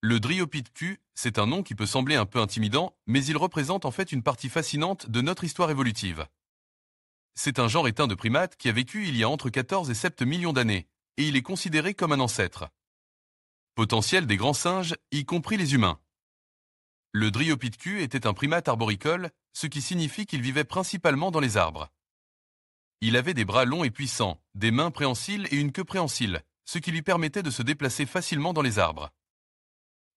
Le Dryopithecus, c'est un nom qui peut sembler un peu intimidant, mais il représente en fait une partie fascinante de notre histoire évolutive. C'est un genre éteint de primates qui a vécu il y a entre 14 et 7 millions d'années, et il est considéré comme un ancêtre potentiel des grands singes, y compris les humains. Le Dryopithecus était un primate arboricole, ce qui signifie qu'il vivait principalement dans les arbres. Il avait des bras longs et puissants, des mains préhensiles et une queue préhensile, ce qui lui permettait de se déplacer facilement dans les arbres.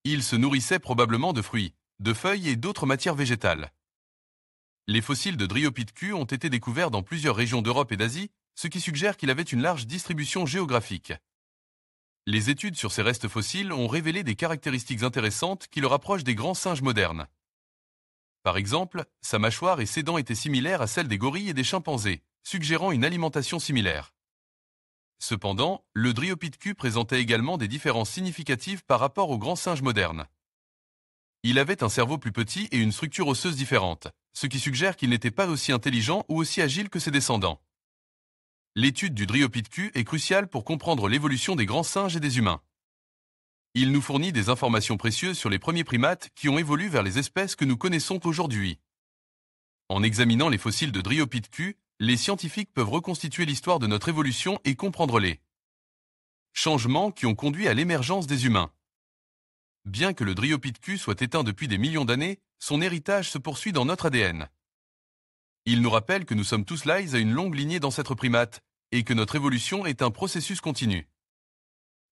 Il se nourrissait probablement de fruits, de feuilles et d'autres matières végétales. Les fossiles de Dryopithecus ont été découverts dans plusieurs régions d'Europe et d'Asie, ce qui suggère qu'il avait une large distribution géographique. Les études sur ces restes fossiles ont révélé des caractéristiques intéressantes qui le rapprochent des grands singes modernes. Par exemple, sa mâchoire et ses dents étaient similaires à celles des gorilles et des chimpanzés, suggérant une alimentation similaire. Cependant, le Dryopithecus présentait également des différences significatives par rapport aux grands singes modernes. Il avait un cerveau plus petit et une structure osseuse différente, ce qui suggère qu'il n'était pas aussi intelligent ou aussi agile que ses descendants. L'étude du Dryopithecus est cruciale pour comprendre l'évolution des grands singes et des humains. Il nous fournit des informations précieuses sur les premiers primates qui ont évolué vers les espèces que nous connaissons aujourd'hui. En examinant les fossiles de Dryopithecus, les scientifiques peuvent reconstituer l'histoire de notre évolution et comprendre les changements qui ont conduit à l'émergence des humains. Bien que le Dryopithecus soit éteint depuis des millions d'années, son héritage se poursuit dans notre ADN. Il nous rappelle que nous sommes tous liés à une longue lignée d'ancêtres primates et que notre évolution est un processus continu.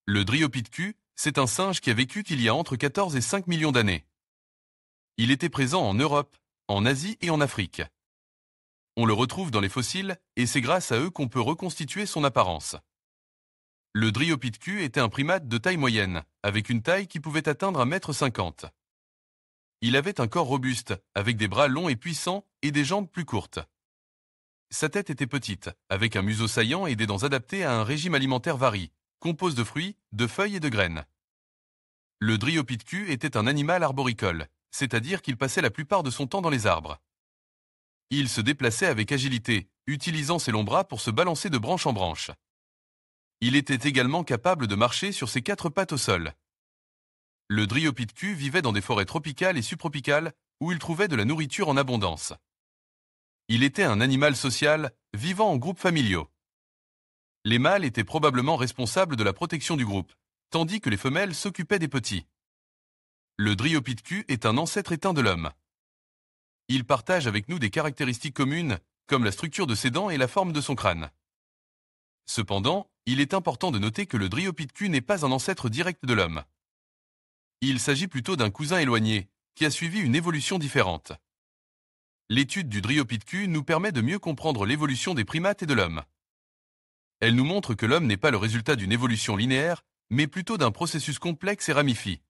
Le Dryopithecus, c'est un singe qui a vécu il y a entre 14 et 5 millions d'années. Il était présent en Europe, en Asie et en Afrique. On le retrouve dans les fossiles et c'est grâce à eux qu'on peut reconstituer son apparence. Le Dryopithecus était un primate de taille moyenne, avec une taille qui pouvait atteindre 1,50 m. Il avait un corps robuste, avec des bras longs et puissants et des jambes plus courtes. Sa tête était petite, avec un museau saillant et des dents adaptées à un régime alimentaire varié, composé de fruits, de feuilles et de graines. Le Dryopithecus était un animal arboricole, c'est-à-dire qu'il passait la plupart de son temps dans les arbres. Il se déplaçait avec agilité, utilisant ses longs bras pour se balancer de branche en branche. Il était également capable de marcher sur ses 4 pattes au sol. Le Dryopithecus vivait dans des forêts tropicales et subtropicales où il trouvait de la nourriture en abondance. Il était un animal social, vivant en groupes familiaux. Les mâles étaient probablement responsables de la protection du groupe, tandis que les femelles s'occupaient des petits. Le Dryopithecus est un ancêtre éteint de l'homme. Il partage avec nous des caractéristiques communes, comme la structure de ses dents et la forme de son crâne. Cependant, il est important de noter que le Dryopithecus n'est pas un ancêtre direct de l'homme. Il s'agit plutôt d'un cousin éloigné, qui a suivi une évolution différente. L'étude du Dryopithecus nous permet de mieux comprendre l'évolution des primates et de l'homme. Elle nous montre que l'homme n'est pas le résultat d'une évolution linéaire, mais plutôt d'un processus complexe et ramifié.